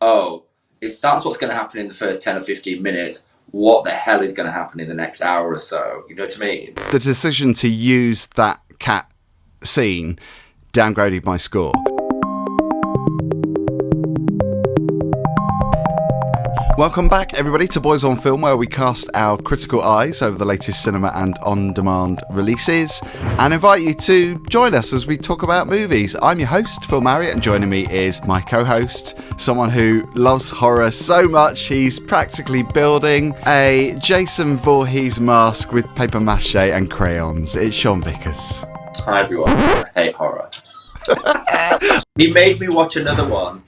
oh, if that's what's going to happen in the first 10 or 15 minutes, what the hell is going to happen in the next hour or so? You know what I mean? The decision to use that cat scene downgraded my score. Welcome back, everybody, to Boys on Film, where we cast our critical eyes over the latest cinema and on-demand releases and invite you to join us as we talk about movies. I'm your host, Phil Marriott, and joining me is my co-host, someone who loves horror so much he's practically building a Jason Voorhees mask with paper mache and crayons. It's Sean Vickers. Hi, everyone. I hate horror. He made me watch another one.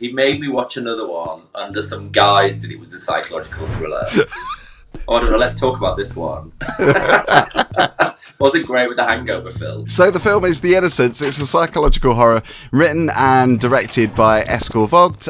Under some guise that it was a psychological thriller. Oh, I don't know, let's talk about this one. Wasn't great with The Hangover, Phil. So the film is The Innocents. It's a psychological horror written and directed by Eskil Vogt,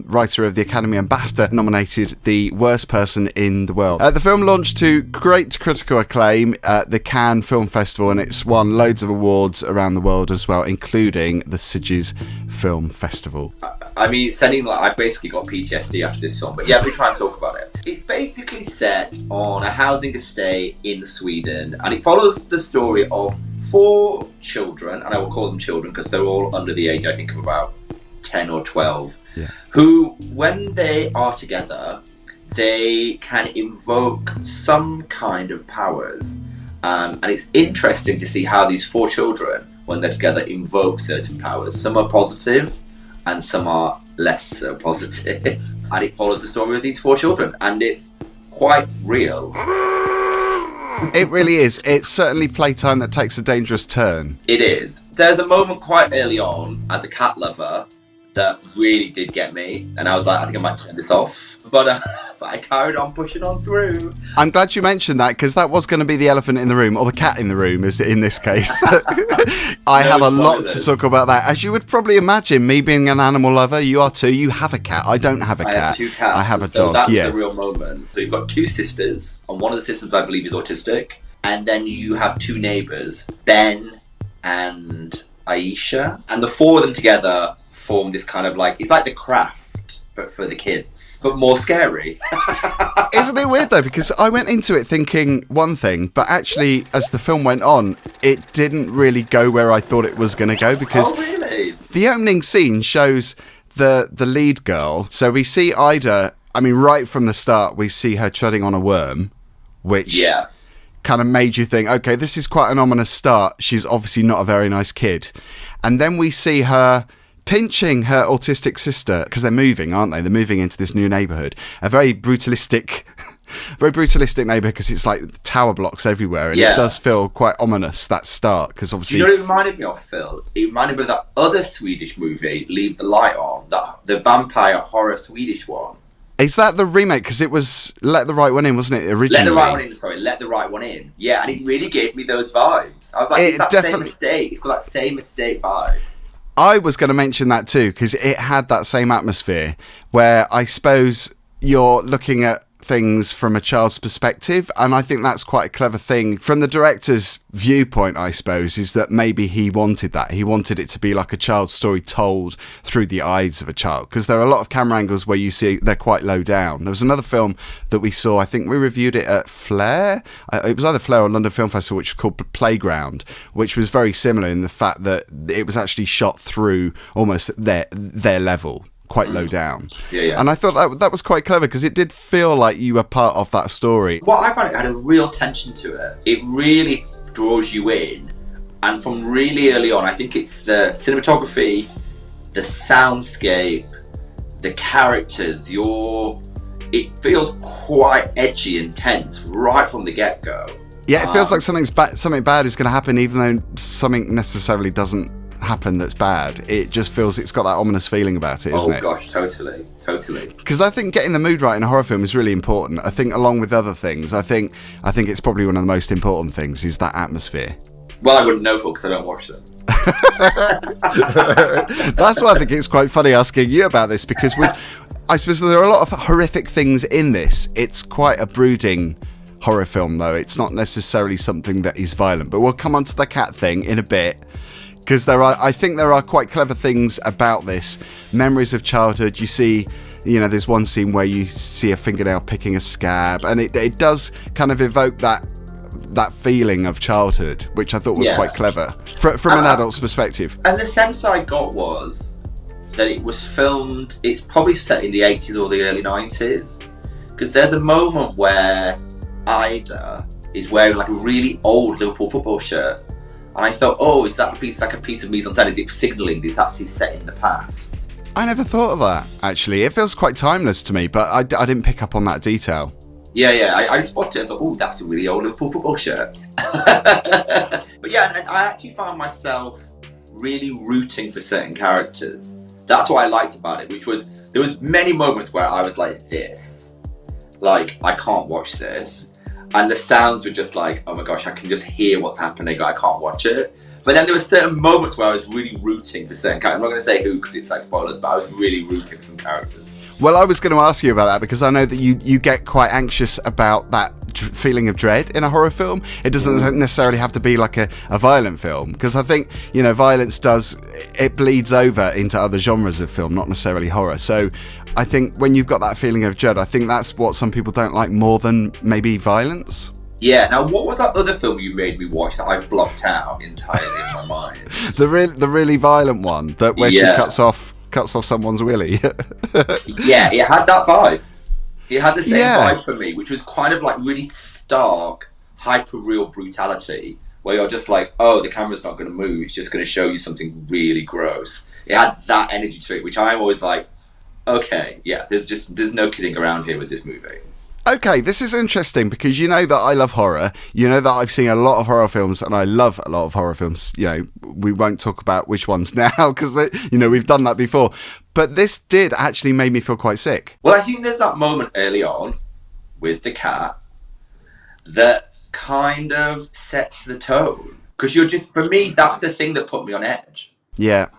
writer of the Academy and BAFTA, nominated the worst person in the world. The film launched to great critical acclaim at the Cannes Film Festival, and it's won loads of awards around the world as well, including the Sitges Film Festival. I mean, I basically got PTSD after this film, but yeah, we try and talk about it. It's basically set on a housing estate in Sweden, and it follows the story of 4 children, and I will call them children because they're all under the age, I think, of about 10 or 12, who, when they are together, they can invoke some kind of powers. And it's interesting to see how these 4 children, when they're together, invoke certain powers. Some are positive, and some are less so positive. And it follows the story of these 4 children, and it's quite real. It really is. It's certainly playtime that takes a dangerous turn. It is. There's a moment quite early on, as a cat lover, that really did get me, and I was like, I think I might turn this off. But I carried on pushing on through. I'm glad you mentioned that, because that was going to be the elephant in the room, or the cat in the room, is in this case. I have a lot to talk about that. As you would probably imagine, me being an animal lover, you are too. You have a cat. I don't have a cat. I have 2 cats. I have a so dog. That was a real moment. So you've got 2 sisters, and one of the sisters, I believe, is autistic. And then you have 2 neighbours, Ben and Aisha. And the 4 of them together form this kind of it's like The Craft, but for the kids, but more scary. Isn't it weird though? Because I went into it thinking one thing, but actually, as the film went on, it didn't really go where I thought it was going to go. Because really? The opening scene shows the lead girl. So we see Ida. I mean, right from the start, we see her treading on a worm, which kind of made you think, okay, this is quite an ominous start. She's obviously not a very nice kid. And then we see her pinching her autistic sister, because they're moving, aren't they? They're moving into this new neighbourhood, a very brutalistic neighbourhood, because it's like tower blocks everywhere, and it does feel quite ominous, that start, because obviously... You know what it reminded me of, Phil? It reminded me of that other Swedish movie, Leave the Light On, the vampire horror Swedish one. Is that the remake? Because it was Let the Right One In, wasn't it, originally? Let the Right One In. Yeah, and it really gave me those vibes. I was like, it's that same estate. It's got that same estate vibe. I was going to mention that too, because it had that same atmosphere where I suppose you're looking at things from a child's perspective, and I think that's quite a clever thing from the director's viewpoint, I suppose, is that maybe he wanted that. He wanted it to be like a child's story told through the eyes of a child, because there are a lot of camera angles where you see they're quite low down. There was another film that we saw, I think we reviewed it at Flare. It was either Flare or London Film Festival, which was called Playground, which was very similar in the fact that it was actually shot through almost their level, quite low down. And I thought that was quite clever, because it did feel like you were part of that story. What I found, it had a real tension to it. It really draws you in, and from really early on, I think it's the cinematography, the soundscape, the characters, it feels quite edgy and tense right from the get-go. Yeah, it feels like something bad is going to happen, even though something necessarily doesn't happen that's bad. It just feels it's got that ominous feeling about it, isn't it? Oh gosh, totally. Because I think getting the mood right in a horror film is really important. I think along with other things, I think it's probably one of the most important things is that atmosphere. Well, I wouldn't know, because I don't watch them. That's why I think it's quite funny asking you about this, because I suppose there are a lot of horrific things in this. It's quite a brooding horror film, though. It's not necessarily something that is violent, but we'll come on to the cat thing in a bit. Because I think there are quite clever things about this. Memories of childhood. You see you know, there's one scene where you see a fingernail picking a scab, and it does kind of evoke that feeling of childhood, which I thought was quite clever from an adult's perspective. And the sense I got was that it was filmed, it's probably set in the 80s or the early 90s, because there's a moment where Ida is wearing like a really old Liverpool football shirt, and I thought, oh, is that like a piece of mise-en-scène? Is it signalling this actually set in the past? I never thought of that, actually. It feels quite timeless to me, but I didn't pick up on that detail. Yeah, I spotted it and thought, oh, that's a really old Liverpool football shirt. But yeah, and I actually found myself really rooting for certain characters. That's what I liked about it, which was, there was many moments where I was like, I can't watch this. And the sounds were just like, oh my gosh, I can just hear what's happening, I can't watch it. But then there were certain moments where I was really rooting for certain characters. I'm not going to say who because it's like spoilers, but I was really rooting for some characters. Well, I was going to ask you about that because I know that you get quite anxious about that feeling of dread in a horror film. It doesn't necessarily have to be like a violent film, because I think, you know, violence it bleeds over into other genres of film, not necessarily horror. So I think when you've got that feeling of dread, I think that's what some people don't like more than maybe violence. Yeah, now what was that other film you made me watch that I've blocked out entirely in my mind? The really violent one where she cuts off someone's willy. Yeah, it had that vibe. It had the same vibe for me, which was kind of like really stark, hyper-real brutality, where you're just like, oh, the camera's not going to move, it's just going to show you something really gross. It had that energy to it, which I'm always like, okay, yeah, there's no kidding around here with this movie. Okay, this is interesting because you know that I love horror. You know that I've seen a lot of horror films, and I love a lot of horror films. You know, we won't talk about which ones now because, you know, we've done that before. But this did actually make me feel quite sick. Well, I think there's that moment early on with the cat that kind of sets the tone. Because for me, that's the thing that put me on edge. Yeah.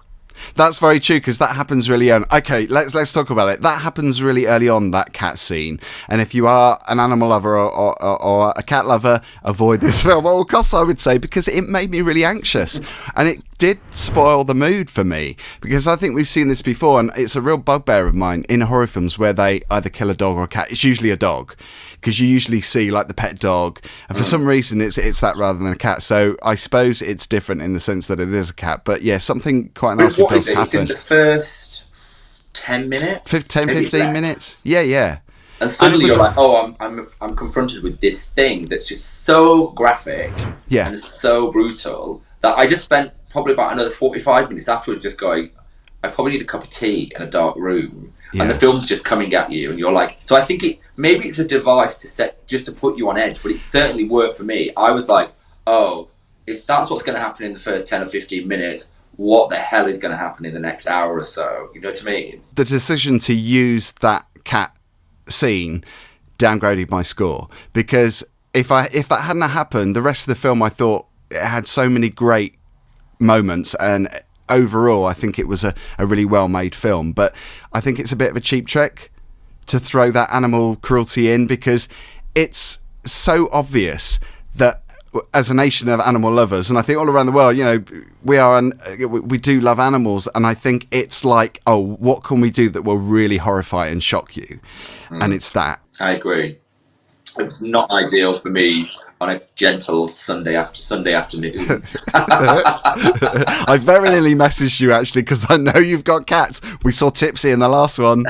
That's very true, because that happens really early. Okay, let's talk about it. That happens really early on, that cat scene. And if you are an animal lover or a cat lover, avoid this film. Well, of course I would say, because it made me really anxious. And it did spoil the mood for me, because I think we've seen this before, and it's a real bugbear of mine in horror films where they either kill a dog or a cat. It's usually a dog, because you usually see like the pet dog, and for some reason it's that rather than a cat. So I suppose it's different in the sense that it is a cat. But yeah, something quite nasty does happen. It's in the first 10 minutes? 15 minutes? Yeah. And suddenly you're like, oh, I'm confronted with this thing that's just so graphic and so brutal that I just spent probably about another 45 minutes afterwards just going, I probably need a cup of tea in a dark room. Yeah. And the film's just coming at you, and you're like, so I think maybe it's a device just to put you on edge, but it certainly worked for me. I was like, oh, if that's what's going to happen in the first 10 or 15 minutes, what the hell is going to happen in the next hour or so? You know what I mean? The decision to use that cat scene downgraded my score, because if that hadn't happened, the rest of the film, I thought it had so many great moments, and overall I think it was a really well made film. But I think it's a bit of a cheap trick to throw that animal cruelty in, because it's so obvious that as a nation of animal lovers, and I think all around the world, you know, we do love animals, and I think it's like, oh, what can we do that will really horrify and shock you? And it's that. I agree. It was not ideal for me on a gentle Sunday afternoon. I very nearly messaged you, actually, because I know you've got cats. We saw Tipsy in the last one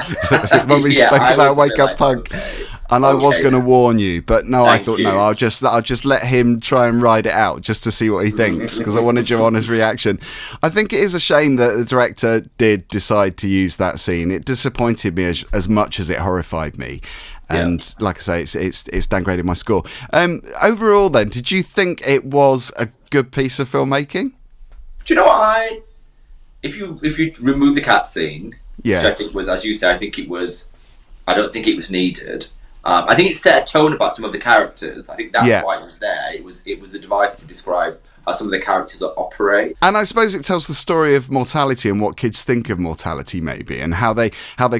when we spoke about Wake Up Punk. Okay. And I was going to warn you, but no, I thought, no, I'll just let him try and ride it out just to see what he thinks, because I wanted your honest reaction. I think it is a shame that the director did decide to use that scene. It disappointed me as much as it horrified me. And like I say, it's downgraded my score. Overall, then, did you think it was a good piece of filmmaking? Do you know what? If you remove the cat scene, which I think was, as you say, I don't think it was needed. I think it set a tone about some of the characters. I think that's why it was there. It was a device to describe how some of the characters operate. And I suppose it tells the story of mortality and what kids think of mortality, maybe, and how they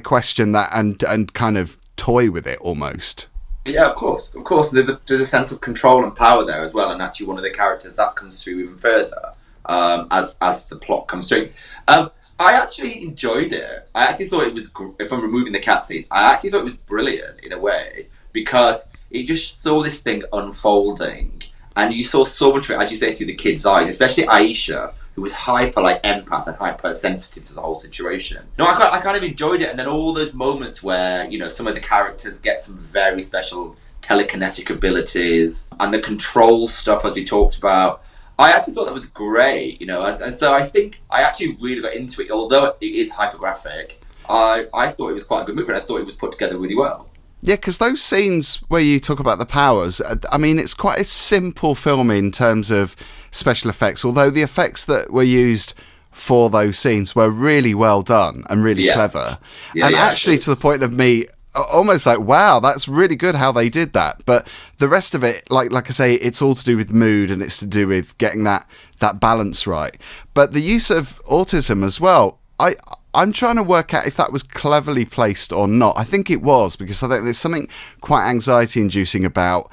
question that and kind of toy with it almost. Yeah, of course. There's a sense of control and power there as well, and actually one of the characters that comes through even further as the plot comes through. I I actually enjoyed it. I actually thought it was, if I'm removing the cat scene, I actually thought it was brilliant in a way, because it just saw this thing unfolding, and you saw so much of it, as you say, through the kids' eyes, especially Aisha, who was hyper like empath and hyper sensitive to the whole situation. No, I kind of enjoyed it, and then all those moments where, you know, some of the characters get some very special telekinetic abilities, and the control stuff, as we talked about. I actually thought that was great, you know, and so I think I actually really got into it. Although it is hypergraphic, I thought it was quite a good movie, and I thought it was put together really well. Yeah, because those scenes where you talk about the powers, I mean, it's quite a simple film in terms of special effects, although the effects that were used for those scenes were really well done and really clever. And actually to the point of me almost like, wow, that's really good how they did that. But the rest of it, like I say, it's all to do with mood, and it's to do with getting that balance right. But the use of autism as well, I'm trying to work out if that was cleverly placed or not. I think it was, because I think there's something quite anxiety-inducing about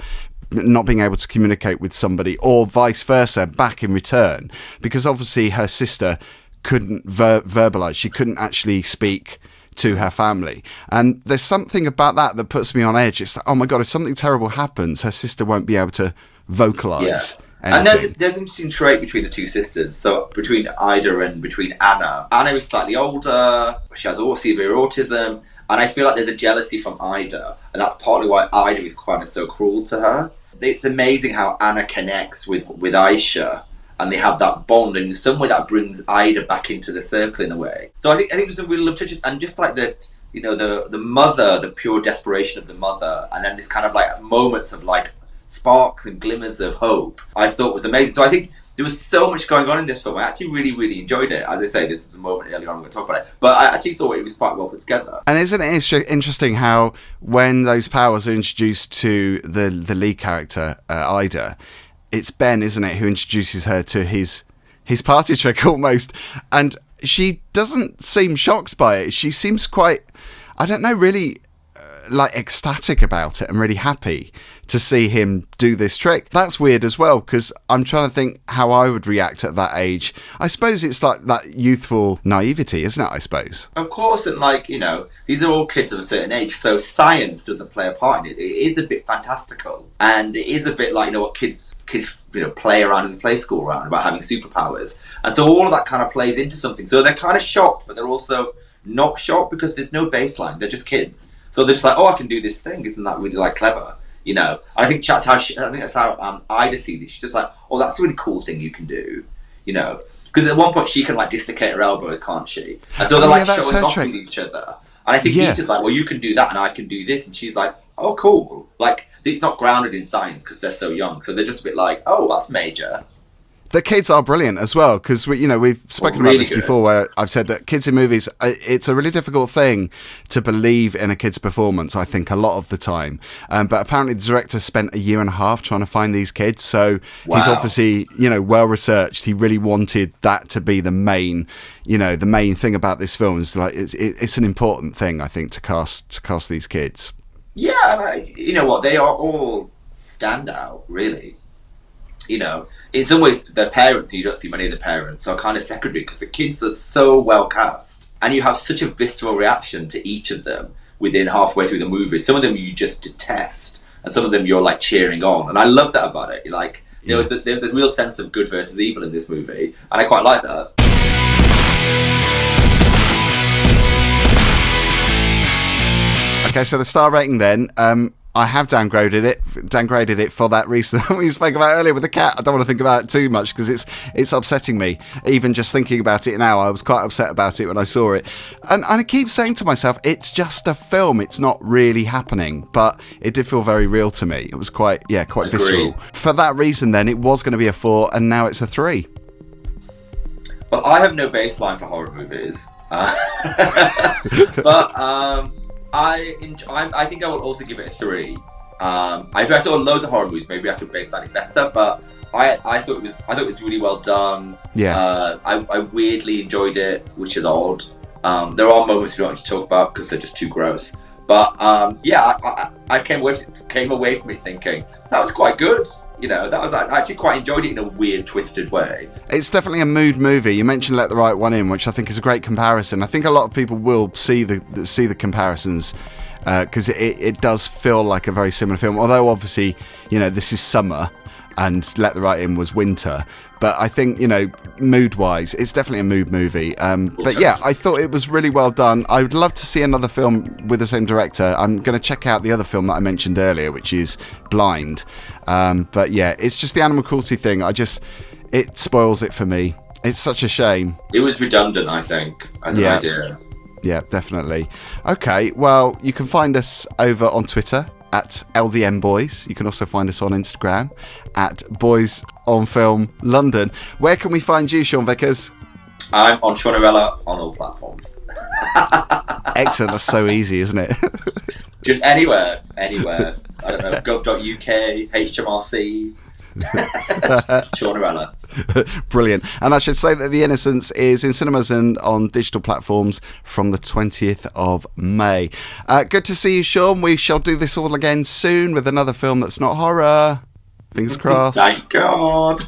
not being able to communicate with somebody, or vice versa, back in return. Because obviously her sister couldn't verbalise. She couldn't actually speak to her family, and there's something about that puts me on edge. It's like, oh my god, if something terrible happens, her sister won't be able to vocalise anything. And there's an interesting trait between the two sisters, so between Ida and between Anna. Anna is slightly older, she has severe autism, and I feel like there's a jealousy from Ida, and that's partly why Ida is kind of so cruel to her. It's amazing how Anna connects with Aisha, and they have that bond, and in some way that brings Ida back into the circle in a way. So I think there's some really love touches, and just like the mother, the pure desperation of the mother, and then this kind of like moments of like sparks and glimmers of hope, I thought was amazing. So I think there was so much going on in this film. I actually really, really enjoyed it. As I say, this is the moment earlier on I'm going to talk about it, but I actually thought it was quite well put together. And isn't it interesting how when those powers are introduced to the lead character, Ida, it's Ben, isn't it, who introduces her to his party trick almost, and she doesn't seem shocked by it. She seems quite, I don't know, really like ecstatic about it and really happy to see him do this trick. That's weird as well, because I'm trying to think how I would react at that age. I suppose it's like that youthful naivety, isn't it, I suppose? Of course, and like, you know, these are all kids of a certain age, so science doesn't play a part in it. It is a bit fantastical, and it is a bit like, you know, what kids play around in the play school around about having superpowers, and so all of that kind of plays into something. So they're kind of shocked, but they're also not shocked because there's no baseline. They're just kids, so they're just like, oh, I can do this thing. Isn't that really like clever? You know, and I think that's how Ida sees it. She's just like, oh, that's a really cool thing you can do, you know, because at one point she can like dislocate her elbows, can't she? And so they're like showing off with each other. And I think he's just like, well, you can do that and I can do this, and she's like, oh, cool. Like, it's not grounded in science because they're so young, so they're just a bit like, oh, that's major. The kids are brilliant as well, because we've spoken about this before, where I've said that kids in movies, it's a really difficult thing to believe in a kid's performance, I think, a lot of the time. But apparently the director spent 1.5 years trying to find these kids, so he's obviously, well researched. He really wanted that to be the main thing about this film. Is like it's an important thing, I think, to cast these kids. Yeah, and you know what, they are all standout, really. You know, in some ways, the parents, you don't see many of the parents, are kind of secondary because the kids are so well cast. And you have such a visceral reaction to each of them within halfway through the movie. Some of them you just detest, and some of them you're like cheering on. And I love that about it. Like, there's this real sense of good versus evil in this movie, and I quite like that. Okay, so the star rating then, I have downgraded it for that reason we spoke about earlier with the cat. I don't want to think about it too much because it's upsetting me. Even just thinking about it now, I was quite upset about it when I saw it. And I keep saying to myself, it's just a film. It's not really happening. But it did feel very real to me. It was quite visceral. For that reason, then, it was going to be a 4, and now it's a 3. Well, I have no baseline for horror movies. But I think I will also give it a 3. If I saw loads of horror movies, maybe I could baseline it better. But I thought it was really well done. Yeah. I weirdly enjoyed it, which is odd. There are moments we don't want to talk about because they're just too gross. But yeah, I came away from it thinking that was quite good. You know, I actually quite enjoyed it in a weird, twisted way. It's definitely a mood movie. You mentioned Let the Right One In, which I think is a great comparison. I think a lot of people will see the comparisons because it does feel like a very similar film. Although obviously, you know, this is summer and Let the Right In was winter. But I think, you know, mood-wise, it's definitely a mood movie. But yeah, I thought it was really well done. I would love to see another film with the same director. I'm going to check out the other film that I mentioned earlier, which is Blind. But yeah, it's just the animal cruelty thing. It spoils it for me. It's such a shame. It was redundant, I think, as an idea. Yeah, definitely. Okay, well, you can find us over on Twitter at LDM Boys. You can also find us on Instagram at Boys on Film London. Where can we find you, Sean Vickers? I'm on Seanarella on all platforms. Excellent, that's so easy, isn't it? Just anywhere. I don't know, gov.uk, HMRC, Seanarella. Brilliant. And I should say that The Innocents is in cinemas and on digital platforms from the 20th of May. Good to see you, Sean. We shall do this all again soon with another film that's not horror. Fingers crossed. Thank God.